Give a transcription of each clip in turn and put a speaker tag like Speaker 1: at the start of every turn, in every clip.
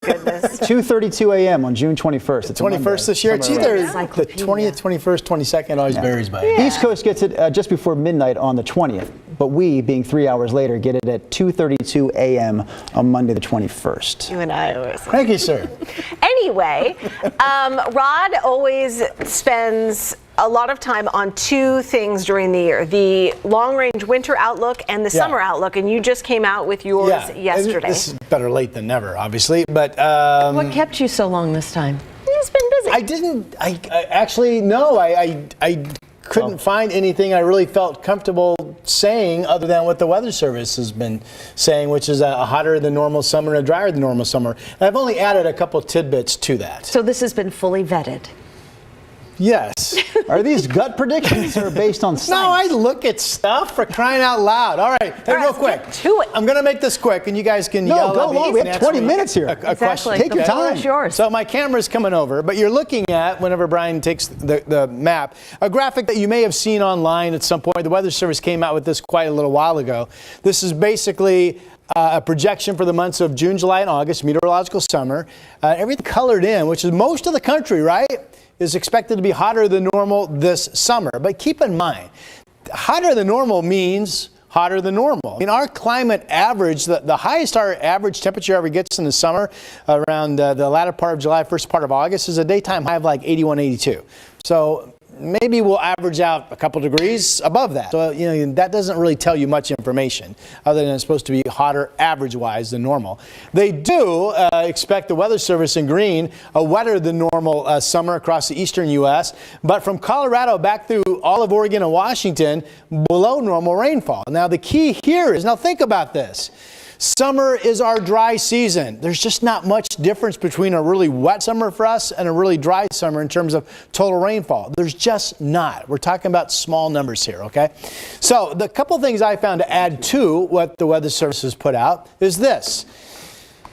Speaker 1: goodness.
Speaker 2: 2:32 a.m. on June 21st. It's
Speaker 3: 21st this year. It's either the
Speaker 1: Encyclopedia.
Speaker 3: 20th, 21st, 22nd. Always varies by.
Speaker 1: Yeah.
Speaker 2: East Coast gets it just before midnight on the 20th, but we, being 3 hours later, get it at 2:32 a.m. on Monday the 21st.
Speaker 1: You and I always.
Speaker 3: Thank you, sir.
Speaker 1: Anyway, Rod always spends a lot of time on two things during the year: the long-range winter outlook and the summer outlook. And you just came out with yours yesterday.
Speaker 3: This is better late than never, obviously. But
Speaker 4: What kept you so long this time?
Speaker 1: He's been busy.
Speaker 3: I didn't. I actually no. I couldn't find anything I really felt comfortable saying other than what the Weather Service has been saying, which is a hotter than normal summer and a drier than normal summer. And I've only added a couple tidbits to that.
Speaker 4: So this has been fully vetted.
Speaker 3: Yes.
Speaker 2: Are these gut predictions or based on science?
Speaker 3: No, I look at stuff, for crying out loud. All right, hey, real quick.
Speaker 1: Get to it.
Speaker 3: I'm going to make this quick, and you guys can
Speaker 2: No,
Speaker 3: yell
Speaker 2: go
Speaker 3: at me
Speaker 2: long. We
Speaker 3: and
Speaker 2: have
Speaker 3: answer
Speaker 2: 20
Speaker 3: me
Speaker 2: minutes here.
Speaker 3: a question.
Speaker 4: Exactly.
Speaker 2: Take your
Speaker 4: The floor
Speaker 2: time.
Speaker 4: is yours.
Speaker 3: So my camera's coming over, but you're looking at, whenever Brian takes the map, a graphic that you may have seen online at some point. The Weather Service came out with this quite a little while ago. This is basically a projection for the months of June, July, and August, meteorological summer. Everything colored in, which is most of the country, right, is expected to be hotter than normal this summer. But keep in mind, hotter than normal means hotter than normal. In our climate average, the highest our average temperature ever gets in the summer, around the latter part of July, first part of August, is a daytime high of like 81, 82. So maybe we'll average out a couple degrees above that. So, that doesn't really tell you much information other than it's supposed to be hotter average-wise than normal. They do expect, the Weather Service in green, a wetter than normal summer across the eastern U.S., but from Colorado back through all of Oregon and Washington, below normal rainfall. Now, the key here is, now think about this. Summer is our dry season. There's just not much difference between a really wet summer for us and a really dry summer in terms of total rainfall. There's just not. We're talking about small numbers here, okay? So the couple things I found to add to what the Weather Service has put out is this.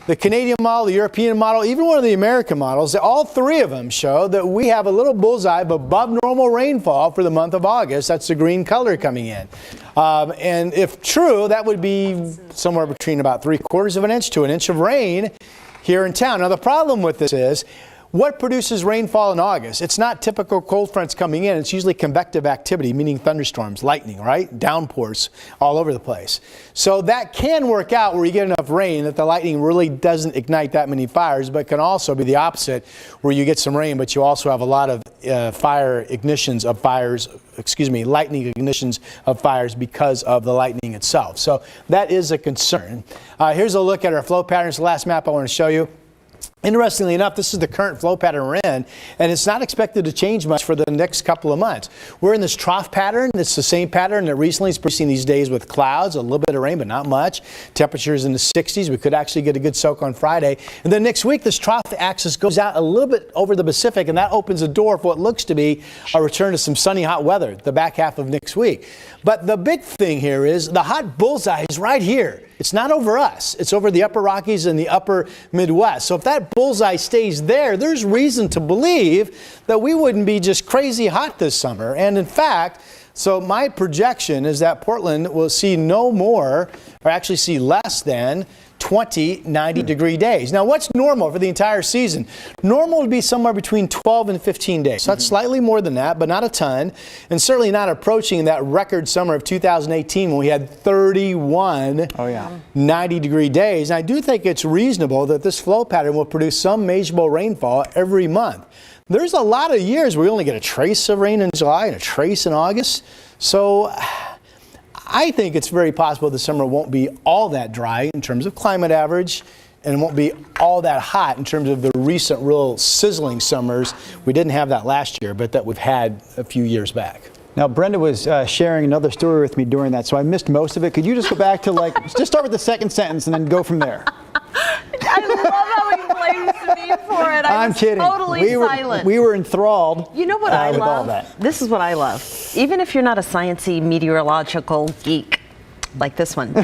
Speaker 3: The Canadian model, the European model, even one of the American models, all three of them show that we have a little bullseye of above normal rainfall for the month of August. That's the green color coming in. And if true, that would be somewhere between about 3/4 of an inch to an inch of rain here in town. Now, the problem with this is, what produces rainfall in August? It's not typical cold fronts coming in. It's usually convective activity, meaning thunderstorms, lightning, right? Downpours all over the place. So that can work out where you get enough rain that the lightning really doesn't ignite that many fires, but can also be the opposite, where you get some rain, but you also have a lot of lightning ignitions of fires because of the lightning itself. So that is a concern. Here's a look at our flow patterns. The last map I want to show you. Interestingly enough, this is the current flow pattern we're in, and it's not expected to change much for the next couple of months. We're in this trough pattern. It's the same pattern that recently is producing these days with clouds, a little bit of rain, but not much. Temperatures in the 60s. We could actually get a good soak on Friday. And then next week, this trough axis goes out a little bit over the Pacific, and that opens a door for what looks to be a return to some sunny, hot weather the back half of next week. But the big thing here is the hot bullseye is right here. It's not over us. It's over the upper Rockies and the upper Midwest. So if that bullseye stays there, there's reason to believe that we wouldn't be just crazy hot this summer. And in fact, so my projection is that Portland will see no more, or actually see less than 20 90-degree days. Now, what's normal for the entire season? Normal would be somewhere between 12 and 15 days. So that's slightly more than that, but not a ton, and certainly not approaching that record summer of 2018 when we had 31 90-degree days. And I do think it's reasonable that this flow pattern will produce some measurable rainfall every month. There's a lot of years where we only get a trace of rain in July and a trace in August. So I think it's very possible the summer won't be all that dry in terms of climate average, and it won't be all that hot in terms of the recent real sizzling summers. We didn't have that last year, but that we've had a few years back.
Speaker 2: Now, Brenda was sharing another story with me during that, so I missed most of it. Could you just go back to, just start with the second sentence and then go from there?
Speaker 4: I love how he blames me for it.
Speaker 2: I'm kidding.
Speaker 4: Totally silent.
Speaker 2: We were enthralled.
Speaker 4: You know what I
Speaker 2: with
Speaker 4: love?
Speaker 2: all that.
Speaker 4: This is what I love. Even if you're not a sciencey meteorological geek like this one,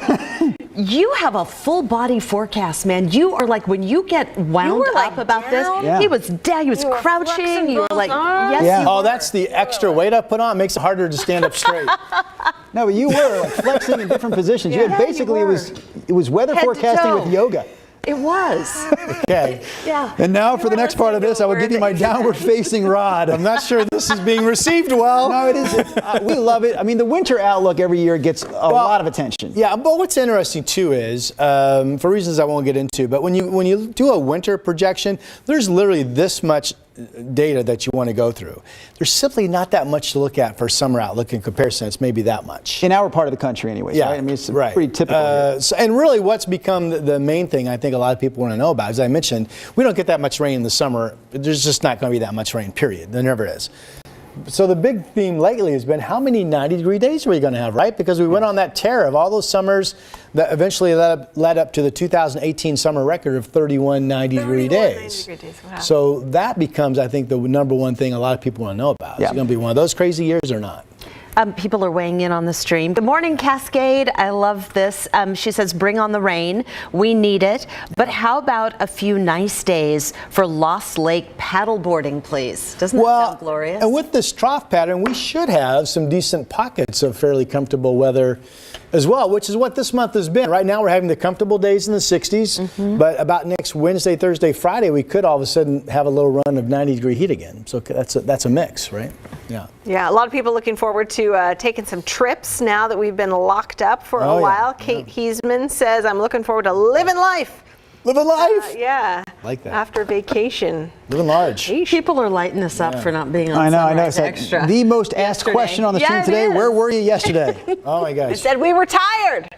Speaker 4: you have a full body forecast, man. You are like, when you get wound up about this, he was down, he was crouching, you were like, yes,
Speaker 3: Oh, that's the extra weight I put on. It makes it harder to stand up straight.
Speaker 2: No, but you were flexing in different positions. You had basically, it was weather
Speaker 4: Head to
Speaker 2: forecasting
Speaker 4: toe.
Speaker 2: with yoga.
Speaker 4: It was.
Speaker 3: Okay.
Speaker 4: Yeah.
Speaker 2: And now for the next part of this, I will give you my downward-facing rod.
Speaker 3: I'm not sure this is being received well.
Speaker 2: No, it is. We love it. I mean, the winter outlook every year gets a lot of attention.
Speaker 3: Yeah, but what's interesting too is, for reasons I won't get into, but when you do a winter projection, there's literally this much data that you want to go through. There's simply not that much to look at for summer outlook in comparison. It's maybe that much.
Speaker 2: In our part of the country, anyways.
Speaker 3: Yeah,
Speaker 2: right? I mean, it's
Speaker 3: right.
Speaker 2: pretty typical. Here.
Speaker 3: And really, what's become the main thing I think a lot of people want to know about, as I mentioned, we don't get that much rain in the summer. There's just not going to be that much rain. Period. There never is. So the big theme lately has been how many 90-degree days are we going to have, right? Because we went on that tear of all those summers that eventually led up to the 2018 summer record of 31 90-degree days.
Speaker 1: Wow.
Speaker 3: So that becomes, I think, the number one thing a lot of people want to know about. Is it going to be one of those crazy years or not?
Speaker 4: People are weighing in on the stream. Good morning, Cascade. I love this. She says, bring on the rain. We need it. But how about a few nice days for Lost Lake paddleboarding, please? Doesn't that sound glorious?
Speaker 3: And with this trough pattern, we should have some decent pockets of fairly comfortable weather as well, which is what this month has been. Right now we're having the comfortable days in the 60s, but about next Wednesday, Thursday, Friday, we could all of a sudden have a little run of 90-degree heat again. So that's a mix, right? Yeah.
Speaker 1: Yeah, a lot of people looking forward to taking some trips now that we've been locked up for a while. Kate Heisman says, I'm looking forward to living life.
Speaker 3: Living life?
Speaker 1: Yeah.
Speaker 3: Like that.
Speaker 1: After vacation.
Speaker 3: Living large.
Speaker 4: People are lighting us up for not being on
Speaker 2: I know.
Speaker 4: Sunrise
Speaker 2: It's like
Speaker 4: Extra.
Speaker 2: the most asked question on the stream today.
Speaker 4: it is.
Speaker 2: Where were you yesterday?
Speaker 3: Oh my
Speaker 1: It
Speaker 3: gosh.
Speaker 1: said we were tired.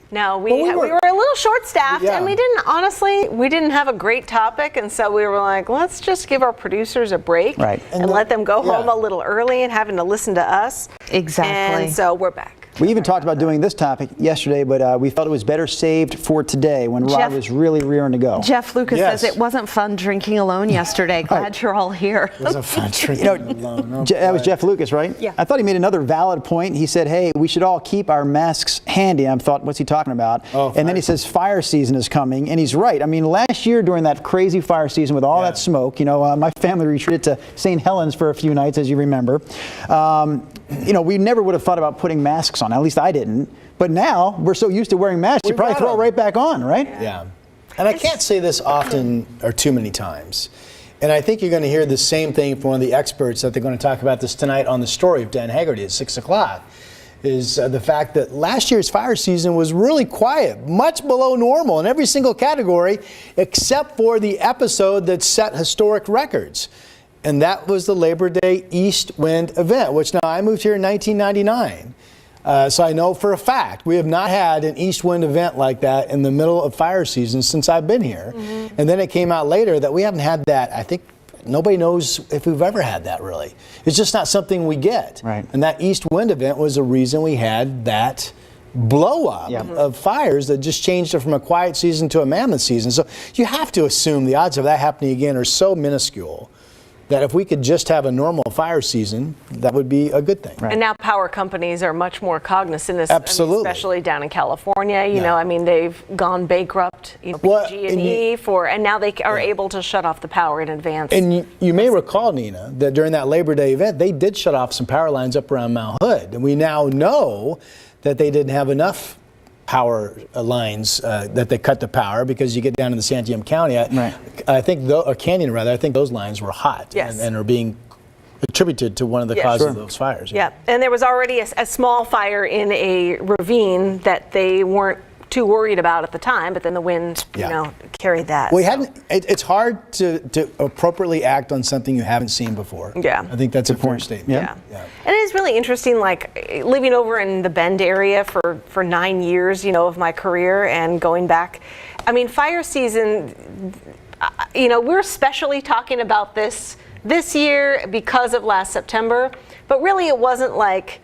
Speaker 1: No, we were a little short-staffed, and we didn't have a great topic, and so we were like, let's just give our producers a break and let them go home a little early and having to listen to us.
Speaker 4: Exactly.
Speaker 1: And so we're back.
Speaker 2: We even talked about doing this topic yesterday, but we felt it was better saved for today when Rod was really rearing to go.
Speaker 4: Jeff Lucas says it wasn't fun drinking alone yesterday. Glad you're all here.
Speaker 3: It wasn't fun drinking alone.
Speaker 2: That was Jeff Lucas, right?
Speaker 4: Yeah.
Speaker 2: I thought he made another valid point. He said, hey, we should all keep our masks handy. I thought, what's he talking about? And then he says fire season is coming, and he's right. I mean, last year during that crazy fire season with all that smoke, my family retreated to St. Helens for a few nights, as you remember. We never would have thought about putting masks on. At least I didn't. But now we're so used to wearing masks, you probably throw it right back on, right?
Speaker 3: Yeah. And I can't say this often or too many times. And I think you're going to hear the same thing from one of the experts that they're going to talk about this tonight on The Story of Dan Haggerty at 6 o'clock, is the fact that last year's fire season was really quiet, much below normal in every single category, except for the episode that set historic records. And that was the Labor Day East Wind event, which now I moved here in 1999. So I know for a fact we have not had an east wind event like that in the middle of fire season since I've been here. And then it came out later that we haven't had that. I think nobody knows if we've ever had that, really. It's just not something we get.
Speaker 2: Right.
Speaker 3: And that east wind event was the reason we had that blow up of fires that just changed it from a quiet season to a mammoth season. So you have to assume the odds of that happening again are so minuscule that if we could just have a normal fire season, that would be a good thing.
Speaker 1: And now power companies are much more cognizant of this,
Speaker 3: Absolutely.
Speaker 1: especially down in California. You know, I mean, they've gone bankrupt, PG&E and now they are able to shut off the power in advance.
Speaker 3: And you may recall, Nina, that during that Labor Day event, they did shut off some power lines up around Mount Hood. And we now know that they didn't have enough power lines that they cut the power because you get down into Santiam County. I think, or Canyon rather, I think those lines were hot and are being attributed to one of the causes of those fires.
Speaker 1: Yeah, and there was already a small fire in a ravine that they weren't too worried about at the time, but then the wind, carried that.
Speaker 3: Well, it's hard to appropriately act on something you haven't seen before.
Speaker 1: Yeah.
Speaker 3: I think that's a fair statement.
Speaker 1: Yeah. And it is really interesting, like living over in the Bend area for 9 years, of my career and going back. I mean, fire season, we're especially talking about this year because of last September, but really it wasn't like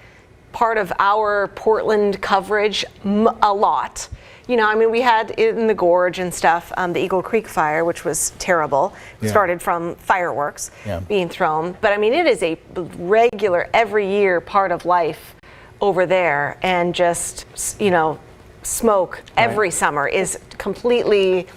Speaker 1: part of our Portland coverage a lot. We had in the gorge and stuff, the Eagle Creek fire, which was terrible. It started from fireworks being thrown. But it is a regular, every year part of life over there. And just, smoke every summer is completely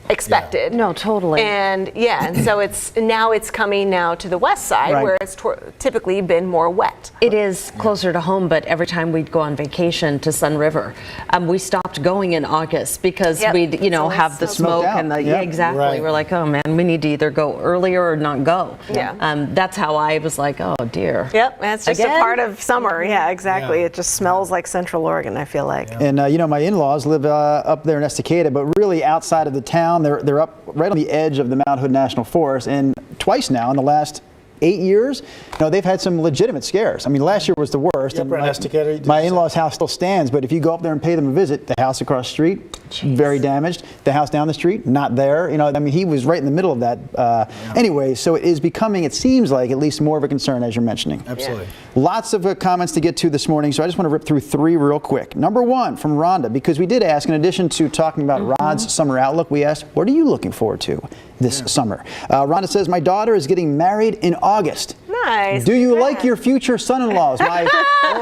Speaker 1: expected.
Speaker 4: No, totally.
Speaker 1: And and so it's coming now to the west side,
Speaker 2: Right.
Speaker 1: where it's typically been more wet.
Speaker 4: It is closer to home, but every time we'd go on vacation to Sun River, we stopped going in August because
Speaker 1: Yep.
Speaker 4: we'd, have the
Speaker 2: Smoked
Speaker 4: smoke
Speaker 2: out.
Speaker 4: and the
Speaker 2: Yep.
Speaker 4: exactly.
Speaker 3: Right.
Speaker 4: We're like, oh man, we need to either go earlier or not go.
Speaker 1: Yeah.
Speaker 4: That's how I was like, oh dear.
Speaker 1: Yep, that's just
Speaker 4: Again?
Speaker 1: a part of summer. Yeah, exactly.
Speaker 3: Yeah.
Speaker 1: It just smells like Central Oregon, I feel like.
Speaker 2: And my in-laws live up there in Estacada, but really outside of the town. They're up right on the edge of the Mount Hood National Forest, and twice now in the last 8 years, they've had some legitimate scares. I mean, last year was the worst.
Speaker 3: Yep,
Speaker 2: and
Speaker 3: right in Estacada, you did
Speaker 2: my
Speaker 3: say.
Speaker 2: in-laws' house still stands, but if you go up there and pay them a visit, the house across the street, very damaged. The house down the street, not there. He was right in the middle of that. Anyway, so it is becoming, it seems like, at least more of a concern, as you're mentioning.
Speaker 3: Absolutely.
Speaker 2: Lots of comments to get to this morning, so I just want to rip through 3 real quick. Number 1 from Rhonda, because we did ask, in addition to talking about Rod's summer outlook, we asked, what are you looking forward to this summer? Rhonda says, my daughter is getting married in August.
Speaker 1: Nice.
Speaker 2: Do you
Speaker 1: Congrats.
Speaker 2: like your future son-in-laws? My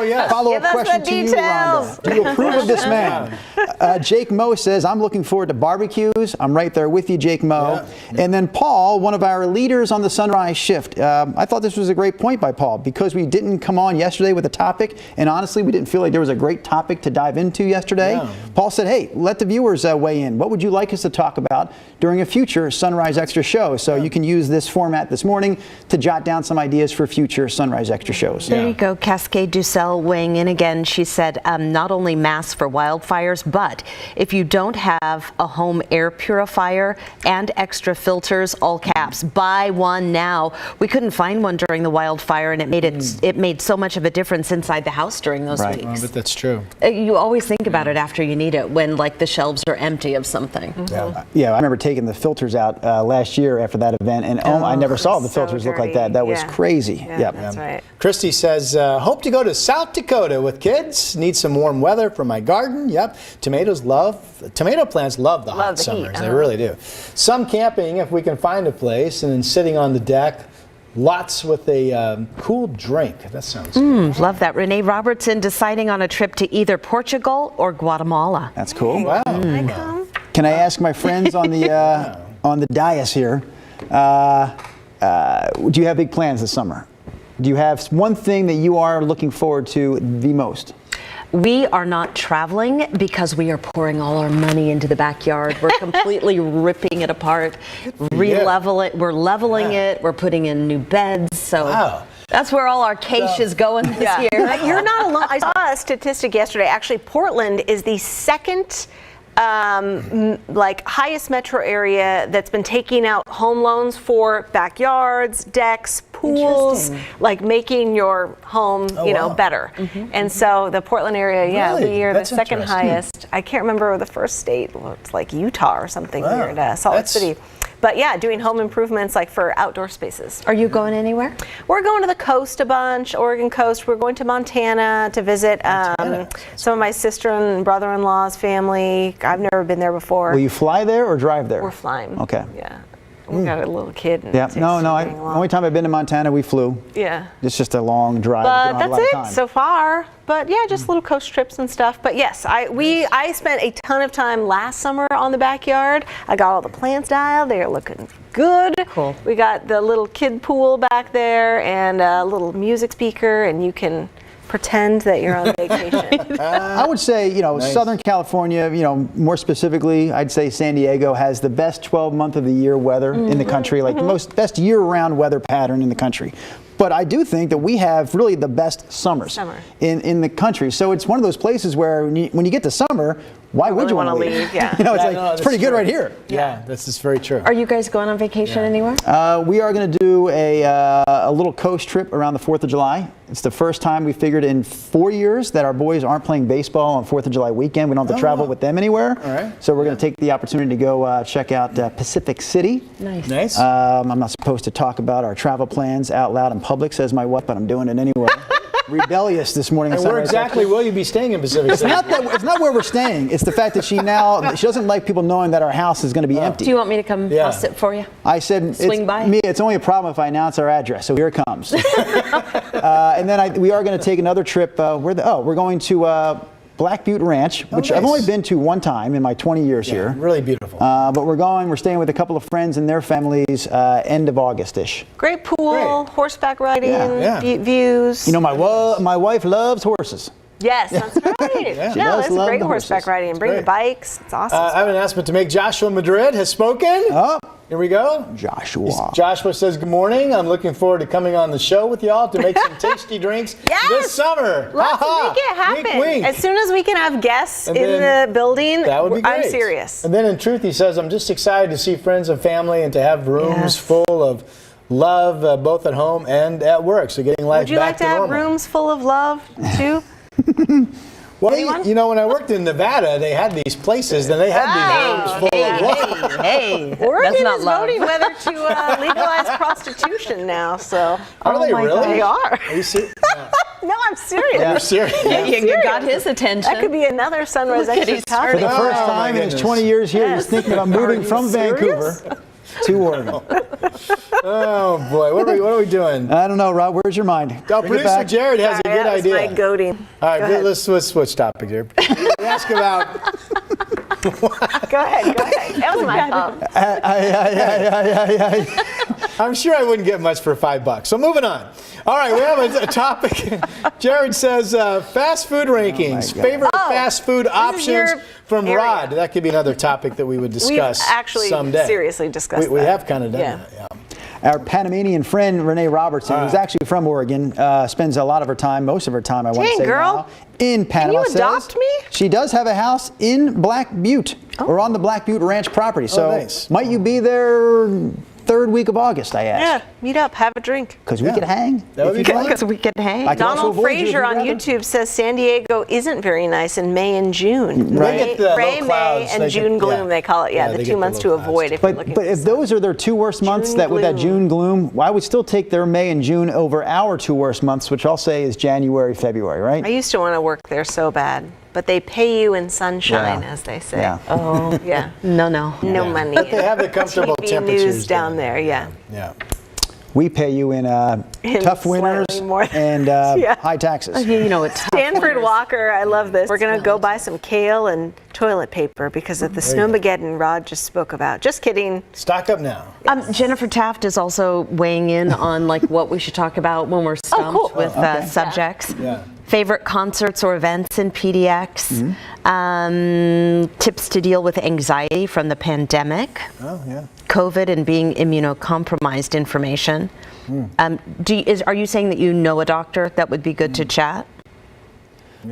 Speaker 3: yes.
Speaker 2: follow-up
Speaker 1: Give us
Speaker 2: question
Speaker 1: the
Speaker 2: to you,
Speaker 1: details.
Speaker 2: Rhonda. Do you approve of this man? Jake Moe says, I'm looking forward to barbecues. I'm right there with you, Jake Moe.
Speaker 3: Yeah.
Speaker 2: And then Paul, one of our leaders on the Sunrise Shift. I thought this was a great point by Paul, because we didn't come on yesterday with a topic, and honestly, we didn't feel like there was a great topic to dive into yesterday.
Speaker 3: Yeah.
Speaker 2: Paul said, hey, let the viewers weigh in. What would you like us to talk about during a future Sunrise Extra show? So you can use this format this morning to jot down some ideas for future Sunrise Extra shows.
Speaker 4: There you go. Cascade Ducell weighing in again. She said not only masks for wildfires, but if you don't have a home air purifier and extra filters, all caps, buy one now. We couldn't find one during the wildfire, and it made so much of a difference inside the house during those
Speaker 2: Right.
Speaker 3: Oh,
Speaker 4: weeks.
Speaker 3: but that's true.
Speaker 4: You always think about it after you need it, when like the shelves are empty of something.
Speaker 2: Yeah, I remember taking the filters out last year after that event, and I never saw the
Speaker 1: so
Speaker 2: filters look like
Speaker 1: dirty.
Speaker 2: that. That was
Speaker 1: Yeah.
Speaker 2: crazy.
Speaker 1: Yeah,
Speaker 2: Yep.
Speaker 1: that's right.
Speaker 3: Christy says, hope to go to South Dakota with kids. Need some warm weather for my garden. Yep. Tomato plants love the hot
Speaker 1: the heat,
Speaker 3: summers. They really do. Some camping if we can find a place, and then sitting on the deck. Lots with a cool drink. That sounds good.
Speaker 4: Love that. Renee Robertson deciding on a trip to either Portugal or Guatemala.
Speaker 2: That's cool.
Speaker 3: Wow.
Speaker 1: I come.
Speaker 2: Can I ask my friends on the dais here? Do you have big plans this summer? Do you have one thing that you are looking forward to the most?
Speaker 4: We are not traveling because we are pouring all our money into the backyard. We're completely ripping it apart, re-level it. We're leveling it. We're putting in new beds. So that's where all our cash is going this year.
Speaker 1: You're not alone. I saw a statistic yesterday. Actually, Portland is the second highest metro area that's been taking out home loans for backyards, decks, pools, like making your home, better. And so the Portland area,
Speaker 3: Really?
Speaker 1: we are
Speaker 3: That's
Speaker 1: the second
Speaker 3: interesting.
Speaker 1: highest. I can't remember the first state. Well, it's like Utah or something here in Salt Lake
Speaker 3: That's-
Speaker 1: City. But yeah, doing home improvements like for outdoor spaces.
Speaker 4: Are you going anywhere?
Speaker 1: We're going to the coast a bunch, Oregon coast. We're going to Montana to visit some of my sister and brother-in-law's family. I've never been there before.
Speaker 2: Will you fly there or drive there?
Speaker 1: We're flying.
Speaker 2: Okay.
Speaker 1: Yeah. We got a little kid. And
Speaker 2: Yeah.
Speaker 1: it takes
Speaker 2: No.
Speaker 1: too dang long.
Speaker 2: Only time I've been to Montana, we flew.
Speaker 1: Yeah.
Speaker 2: It's just a long drive. We
Speaker 1: But
Speaker 2: don't have a
Speaker 1: that's
Speaker 2: lot of
Speaker 1: it
Speaker 2: time.
Speaker 1: so far. But yeah, just little coast trips and stuff. But yes, I spent a ton of time last summer on the backyard. I got all the plants dialed. They're looking good.
Speaker 4: Cool.
Speaker 1: We got the little kid pool back there and a little music speaker, and you can pretend that you're on vacation.
Speaker 2: I would say, Southern California, more specifically, I'd say San Diego has the best 12-month of the year weather in the country, like the best year-round weather pattern in the country. But I do think that we have really the best summers in the country. So it's one of those places where when you get to summer, why would you want to leave?
Speaker 1: Yeah.
Speaker 2: It's pretty good right here.
Speaker 3: Yeah, this is very true.
Speaker 4: Are you guys going on vacation anywhere?
Speaker 2: We are going to do a little coast trip around the 4th of July. It's the first time we figured in 4 years that our boys aren't playing baseball on 4th of July weekend. We don't have to travel with them anywhere.
Speaker 3: All right.
Speaker 2: So we're going to take the opportunity to go check out Pacific City.
Speaker 3: Nice.
Speaker 2: I'm not supposed to talk about our travel plans out loud in public, says my wife, but I'm doing it anyway. Rebellious this morning.
Speaker 3: And where exactly will you be staying in Pacific City?
Speaker 2: It's not where we're staying. It's the fact that she doesn't like people knowing that our house is going to be empty.
Speaker 4: Do you want me to come house it for you?
Speaker 2: I said,
Speaker 4: Swing by?
Speaker 2: It's only a problem if I announce our address. So here it comes. And then we are going to take another trip. We're going to Black Butte Ranch, which I've
Speaker 3: nice.
Speaker 2: only been to one time in my 20 years here.
Speaker 3: Really beautiful.
Speaker 2: But we're staying with a couple of friends and their families end of August-ish.
Speaker 1: Great pool,
Speaker 3: Great.
Speaker 1: horseback riding,
Speaker 3: Yeah.
Speaker 1: views.
Speaker 2: You know, my wife loves horses.
Speaker 1: Yes, that's right.
Speaker 2: She
Speaker 1: No,
Speaker 2: does
Speaker 1: it's
Speaker 2: love
Speaker 1: great
Speaker 2: the
Speaker 1: horseback
Speaker 2: horses.
Speaker 1: riding. Bring the
Speaker 3: great.
Speaker 1: bikes. It's awesome.
Speaker 3: I have an announcement to make. Joshua Madrid has spoken.
Speaker 2: Oh,
Speaker 3: Here we go.
Speaker 2: Joshua.
Speaker 3: Joshua says, good morning. I'm looking forward to coming on the show with y'all to make some tasty drinks
Speaker 1: Yes!
Speaker 3: this summer.
Speaker 1: Let's
Speaker 3: Ha-ha.
Speaker 1: make it happen.
Speaker 3: Wink, wink.
Speaker 1: As soon as we can have guests
Speaker 3: And
Speaker 1: in
Speaker 3: then
Speaker 1: the building,
Speaker 3: That would be great.
Speaker 1: I'm serious.
Speaker 3: And then in truth, he says, I'm just excited to see friends and family and to have rooms
Speaker 1: Yes.
Speaker 3: full of love, both at home and at work. So getting life
Speaker 1: Would you
Speaker 3: back
Speaker 1: like to have
Speaker 3: normal.
Speaker 1: rooms full of love too?
Speaker 3: Well,
Speaker 1: Anyone?
Speaker 3: you know, when I worked in Nevada, they had these places, and they had these rooms full of love.
Speaker 4: Hey, that's
Speaker 1: Oregon
Speaker 4: not
Speaker 1: is
Speaker 4: love.
Speaker 1: voting whether to legalize prostitution now. So
Speaker 3: Are they
Speaker 4: my
Speaker 3: really?
Speaker 4: God.
Speaker 1: they are.
Speaker 3: Are you serious?
Speaker 1: No, I'm serious.
Speaker 3: You're serious?
Speaker 4: You got his attention.
Speaker 1: That could be another Sunrise
Speaker 4: Look at
Speaker 1: Extra
Speaker 4: his
Speaker 1: topic.
Speaker 2: For the
Speaker 3: Oh,
Speaker 2: first
Speaker 3: my
Speaker 2: time in his
Speaker 3: goodness.
Speaker 2: 20 years here,
Speaker 1: Yes.
Speaker 2: he's thinking about moving
Speaker 1: you
Speaker 2: from
Speaker 1: serious?
Speaker 2: Vancouver to Oregon.
Speaker 3: Oh, boy. What are we doing?
Speaker 2: I don't know, Rob. Where's your mind?
Speaker 3: Oh,
Speaker 2: Bring it
Speaker 3: producer
Speaker 2: back.
Speaker 3: Jared has a
Speaker 1: Sorry,
Speaker 3: good
Speaker 1: that was
Speaker 3: idea.
Speaker 1: my goading.
Speaker 3: All right,
Speaker 1: Go ahead.
Speaker 3: let's switch topics here. We ask about.
Speaker 1: Go ahead. That was my fault.
Speaker 3: I'm sure I wouldn't get much for $5. So moving on. All right, we have a topic. Jared says fast food rankings,
Speaker 2: God.
Speaker 3: favorite
Speaker 1: Oh,
Speaker 3: fast food
Speaker 1: is
Speaker 3: options
Speaker 1: your
Speaker 3: from
Speaker 1: area.
Speaker 3: Rod. That could be another topic that we would discuss
Speaker 1: We've actually
Speaker 3: someday.
Speaker 1: seriously discussed
Speaker 3: We
Speaker 1: that.
Speaker 3: have kind of done
Speaker 1: Yeah.
Speaker 3: that. Yeah.
Speaker 2: Our Panamanian friend Renee Robertson, who's actually from Oregon, spends a lot of her time, most of her time, I want to
Speaker 1: Dang,
Speaker 2: say
Speaker 1: girl.
Speaker 2: now, in Panama.
Speaker 1: you
Speaker 2: says
Speaker 1: adopt me?
Speaker 2: She does have a house in Black Butte, or on the Black Butte Ranch property. So
Speaker 3: nice.
Speaker 2: might you be there third week of August? I
Speaker 1: Yeah,
Speaker 2: asked.
Speaker 1: meet up, have a drink.
Speaker 2: Because we
Speaker 3: Yeah.
Speaker 2: could hang.
Speaker 3: That would
Speaker 2: if
Speaker 3: be
Speaker 2: you'd
Speaker 3: fun.
Speaker 2: like.
Speaker 4: Because we could hang.
Speaker 2: I can also
Speaker 1: Donald
Speaker 2: avoid you if
Speaker 1: Frazier
Speaker 2: you'd
Speaker 1: on
Speaker 2: rather.
Speaker 1: YouTube says San Diego isn't very nice in May and June.
Speaker 2: Right.
Speaker 3: They get the
Speaker 1: May,
Speaker 3: low clouds,
Speaker 1: and
Speaker 3: they
Speaker 1: June
Speaker 3: get-
Speaker 1: gloom,
Speaker 3: yeah.
Speaker 1: they call it. Yeah,
Speaker 3: Yeah,
Speaker 1: the
Speaker 3: they
Speaker 1: 2
Speaker 3: get the
Speaker 1: months
Speaker 3: low
Speaker 1: to
Speaker 3: clouds.
Speaker 1: avoid if you're looking
Speaker 2: But
Speaker 1: for
Speaker 2: if those are their two worst months,
Speaker 1: June
Speaker 2: that with that
Speaker 1: gloom.
Speaker 2: June gloom, well, I would still take their May and June over our two worst months, which I'll say is January, February, right?
Speaker 1: I used to want to work there so bad, but they pay you in sunshine,
Speaker 2: Yeah.
Speaker 1: as they say.
Speaker 2: Yeah.
Speaker 4: Oh,
Speaker 1: Yeah.
Speaker 4: no.
Speaker 1: No money.
Speaker 3: But they have the comfortable
Speaker 1: TV
Speaker 3: temperatures
Speaker 1: news down there, yeah.
Speaker 3: Yeah.
Speaker 2: We pay you in tough winters
Speaker 1: slightly more
Speaker 2: and
Speaker 1: Yeah.
Speaker 2: high taxes.
Speaker 4: You know it's tough
Speaker 1: Stanford
Speaker 4: winters.
Speaker 1: Walker, I love this. We're going to go buy some kale and toilet paper because of the snowmageddon Rod just spoke about. Just kidding.
Speaker 3: Stock up now.
Speaker 4: Jennifer Taft is also weighing in on like what we should talk about when we're stumped
Speaker 1: cool.
Speaker 4: with subjects.
Speaker 3: Yeah.
Speaker 4: Favorite concerts or events in PDX. Tips to deal with anxiety from the pandemic.
Speaker 3: Oh, yeah.
Speaker 4: COVID and being immunocompromised information. Are you saying that you know a doctor that would be good to chat?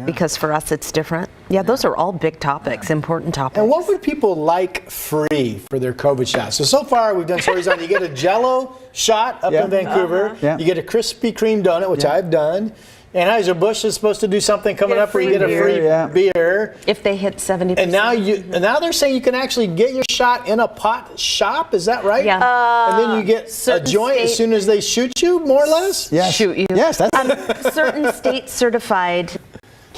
Speaker 4: Because for us it's different. Yeah, those are all big topics, important topics.
Speaker 3: And what would people like free for their COVID shots? So far we've done stories on you get a Jell-O shot up
Speaker 2: Yeah.
Speaker 3: in Vancouver.
Speaker 2: Yeah.
Speaker 3: You get a Krispy Kreme donut, which I've done. Anheuser-Busch is supposed to do something coming
Speaker 1: Get a
Speaker 3: up where you
Speaker 1: free
Speaker 3: get a free
Speaker 2: beer. Yeah.
Speaker 3: beer.
Speaker 4: If they hit 70%.
Speaker 3: And now they're saying you can actually get your shot in a pot shop. Is that right?
Speaker 4: Yeah.
Speaker 3: And then you get a
Speaker 4: certain
Speaker 3: joint as
Speaker 4: state-
Speaker 3: soon as they shoot you, more or less.
Speaker 2: Yes.
Speaker 4: shoot you.
Speaker 2: Yes, that's
Speaker 4: Certain state certified pot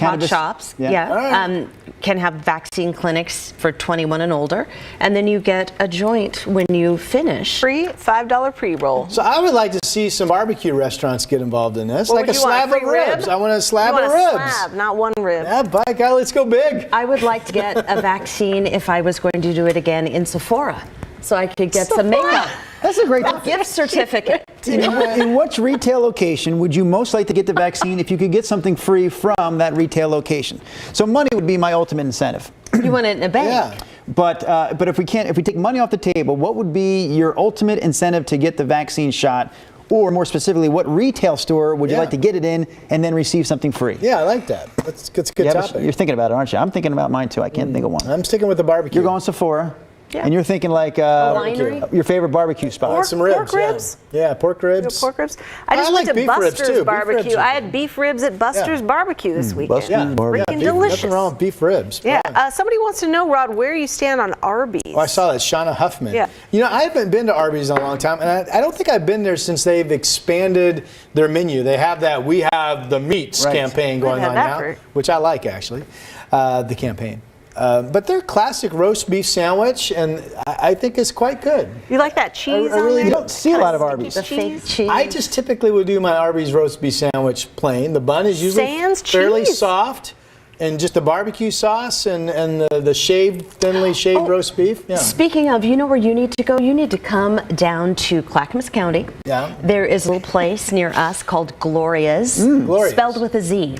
Speaker 2: Cannabis.
Speaker 4: shops
Speaker 2: Yeah.
Speaker 3: All right.
Speaker 4: can have vaccine clinics for 21 and older, and then you get a joint when you finish.
Speaker 1: Free $5 pre-roll.
Speaker 3: So I would like to see some barbecue restaurants get involved in this,
Speaker 1: What
Speaker 3: like
Speaker 1: would
Speaker 3: a
Speaker 1: you want,
Speaker 3: slab of
Speaker 1: free rib?
Speaker 3: ribs. I want a slab
Speaker 1: You
Speaker 3: of
Speaker 1: want a
Speaker 3: ribs.
Speaker 1: slab, not one rib.
Speaker 3: Yeah, by God, let's go big.
Speaker 4: I would like to get a vaccine if I was going to do it again in Sephora, so I could get some makeup.
Speaker 2: that's a great.
Speaker 4: Gift certificate.
Speaker 2: In which retail location would you most like to get the vaccine if you could get something free from that retail location? So money would be my ultimate incentive.
Speaker 4: You want it in a bag.
Speaker 3: Yeah.
Speaker 2: But if we take money off the table, what would be your ultimate incentive to get the vaccine shot? Or more specifically, what retail store would you
Speaker 3: Yeah.
Speaker 2: like to get it in and then receive something free?
Speaker 3: Yeah, I like that. That's a good
Speaker 2: Yeah, but
Speaker 3: topic.
Speaker 2: you're thinking about it, aren't you? I'm thinking about mine too. I can't think of one.
Speaker 3: I'm sticking with the barbecue.
Speaker 2: You're going Sephora,
Speaker 1: Yeah.
Speaker 2: and you're thinking like
Speaker 4: winery?
Speaker 2: your favorite barbecue spot.
Speaker 3: some ribs.
Speaker 1: pork ribs?
Speaker 3: Yeah, pork ribs.
Speaker 1: Pork ribs. I just
Speaker 3: I
Speaker 1: went
Speaker 3: like
Speaker 1: to
Speaker 3: beef ribs,
Speaker 1: Buster's
Speaker 3: too. Beef
Speaker 1: Barbecue.
Speaker 3: ribs are
Speaker 1: I had beef ribs at Buster's Barbecue this weekend.
Speaker 2: Buster's
Speaker 3: Yeah,
Speaker 2: Barbecue.
Speaker 1: Freaking
Speaker 3: beef,
Speaker 1: delicious.
Speaker 3: Nothing wrong with beef ribs.
Speaker 1: Yeah. Somebody wants to know, Rod, where you stand on Arby's.
Speaker 3: Oh, I saw that, Shauna Huffman.
Speaker 1: Yeah.
Speaker 3: You know, I haven't been to Arby's in a long time, and I don't think I've been there since they've expanded their menu. They have that We Have the Meats
Speaker 2: Right.
Speaker 3: campaign going
Speaker 1: had
Speaker 3: on
Speaker 1: that
Speaker 3: now,
Speaker 1: for-
Speaker 3: which I like, actually, the campaign. But their classic roast beef sandwich, and I think is quite good.
Speaker 1: You like that cheese
Speaker 3: I really
Speaker 1: on there?
Speaker 3: do.
Speaker 2: You don't see a lot of Arby's.
Speaker 4: The fake cheese.
Speaker 3: I just typically would do my Arby's roast beef sandwich plain. The bun is usually
Speaker 1: Sans
Speaker 3: fairly
Speaker 1: cheese.
Speaker 3: soft. And just the barbecue sauce and the shaved, thinly shaved roast beef. Yeah.
Speaker 4: Speaking of, you know where you need to go? You need to come down to Clackamas County.
Speaker 3: Yeah.
Speaker 4: There is a little place near us called Gloria's,
Speaker 3: Gloria's.
Speaker 4: spelled with a Z.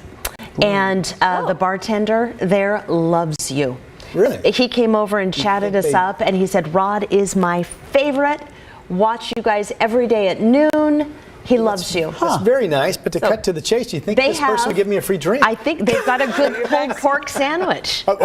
Speaker 4: And the bartender there loves you.
Speaker 3: Really?
Speaker 4: He came over and chatted us up, and he said, Rod is my favorite. Watch you guys every day at noon. He loves you.
Speaker 3: That's very nice, but to cut to the chase, do you think this person would give me a free drink?
Speaker 4: I think they've got a good pulled pork sandwich.
Speaker 3: Oh,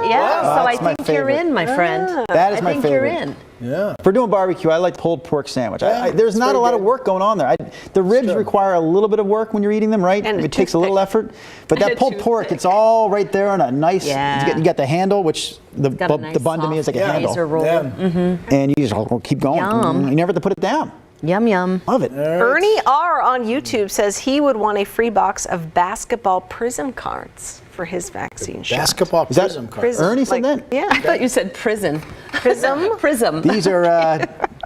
Speaker 4: yeah.
Speaker 3: wow.
Speaker 4: So I
Speaker 2: That's my
Speaker 4: think you're
Speaker 2: favorite.
Speaker 4: in, my friend.
Speaker 2: That is my
Speaker 4: I think
Speaker 2: favorite.
Speaker 4: you're in.
Speaker 3: Yeah.
Speaker 2: For doing barbecue, I like pulled pork sandwich. There's
Speaker 3: it's
Speaker 2: not a
Speaker 3: very
Speaker 2: lot of
Speaker 3: good.
Speaker 2: work going on there. The ribs require a little bit of work when you're eating them, right?
Speaker 1: And a
Speaker 2: It takes a little
Speaker 1: toothpick.
Speaker 2: effort. But that pulled pork, it's all right there on a nice.
Speaker 4: Yeah.
Speaker 2: You got the handle, which the
Speaker 4: Got a nice
Speaker 2: bun to me is like a
Speaker 4: soft
Speaker 2: handle,
Speaker 4: razor roll.
Speaker 3: Yeah.
Speaker 2: and you just keep going.
Speaker 4: Yum.
Speaker 2: You never have to put it down.
Speaker 4: Yum, yum.
Speaker 2: Love it.
Speaker 1: Ernie R on YouTube says he would want a free box of basketball prism cards for his vaccine shot.
Speaker 3: Basketball
Speaker 2: Is that
Speaker 3: prism card.
Speaker 1: Prism,
Speaker 2: Ernie said
Speaker 1: like-
Speaker 2: that?
Speaker 1: Yeah.
Speaker 4: I thought you said prison.
Speaker 1: Prism?
Speaker 4: Prism.
Speaker 2: These are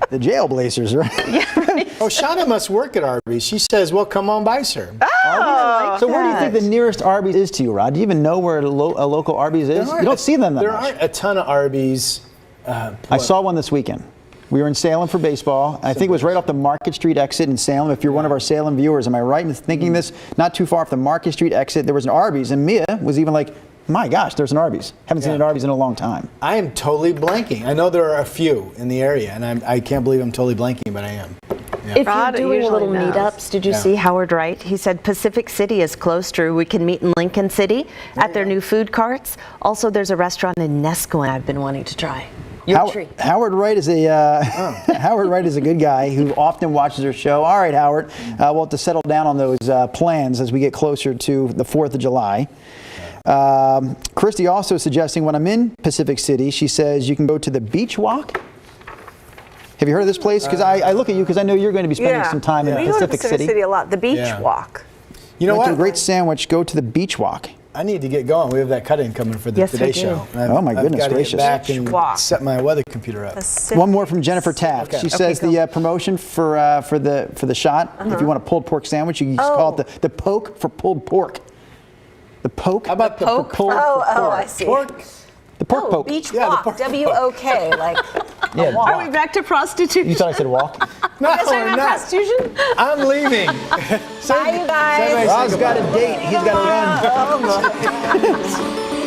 Speaker 2: the jailblazers, right?
Speaker 3: Oh, Shauna must work at Arby's. She says, well, come on by, sir.
Speaker 2: So where do you think the nearest Arby's is to you, Rod? Do you even know where a local Arby's is? You don't see them that
Speaker 3: There
Speaker 2: much.
Speaker 3: aren't a ton of Arby's.
Speaker 2: I saw one this weekend. We were in Salem for baseball. I think it was right off the Market Street exit in Salem. If you're one of our Salem viewers, am I right in thinking this? Not too far off the Market Street exit, there was an Arby's, and Mia was even like, my gosh, there's an Arby's. Haven't seen an Arby's in a long time.
Speaker 3: I am totally blanking. I know there are a few in the area, and I can't believe I'm totally blanking, but I am.
Speaker 4: If
Speaker 1: Rod
Speaker 4: you're doing
Speaker 1: usually
Speaker 4: little
Speaker 1: knows.
Speaker 4: meetups, did you
Speaker 3: Yeah.
Speaker 4: see Howard Wright? He said Pacific City is close, Drew. We can meet in Lincoln City at their new food carts. Also, there's a restaurant in Nescoin I've been wanting to try. Your treat.
Speaker 2: Howard Wright is a Howard Wright is a good guy who often watches our show. All right, Howard, we'll have to settle down on those plans as we get closer to the 4th of July. Christy also suggesting when I'm in Pacific City, she says you can go to the Beach Walk. Have you heard of this place? Because I look at you because I know you're going to be spending some time in
Speaker 1: We go to
Speaker 2: Pacific City.
Speaker 1: a lot. The beach
Speaker 3: Yeah.
Speaker 1: walk.
Speaker 3: You know
Speaker 2: Went to
Speaker 3: what?
Speaker 2: a great sandwich. Go to the Beach Walk.
Speaker 3: I need to get going. We have that cut-in coming for the
Speaker 4: Yes, we
Speaker 3: Today
Speaker 4: do.
Speaker 3: Show. And
Speaker 2: Oh, my goodness
Speaker 3: I've got
Speaker 2: gracious.
Speaker 3: to get back and
Speaker 1: Walk.
Speaker 3: set my weather computer up.
Speaker 2: One more from Jennifer Taft.
Speaker 3: Okay.
Speaker 2: She says the promotion for the shot. If you want a pulled pork sandwich, you can just call it the poke for pulled pork. The poke.
Speaker 3: How about the
Speaker 2: poke?
Speaker 3: pulled
Speaker 1: Oh,
Speaker 3: pork?
Speaker 1: I see.
Speaker 3: Pork?
Speaker 2: The pork
Speaker 1: Oh,
Speaker 2: poke.
Speaker 1: beach
Speaker 3: Yeah, the
Speaker 1: walk.
Speaker 3: pork
Speaker 1: W-O-K. Like
Speaker 2: Yeah,
Speaker 1: a walk.
Speaker 4: Are we back to prostitution?
Speaker 2: You thought I said walk?
Speaker 3: No,
Speaker 1: Is there
Speaker 3: we're
Speaker 1: not
Speaker 3: not.
Speaker 1: prostitution?
Speaker 3: I'm leaving.
Speaker 1: Bye, you guys.
Speaker 3: Say
Speaker 2: Rod's got a date. He's got to run.
Speaker 1: Oh, my.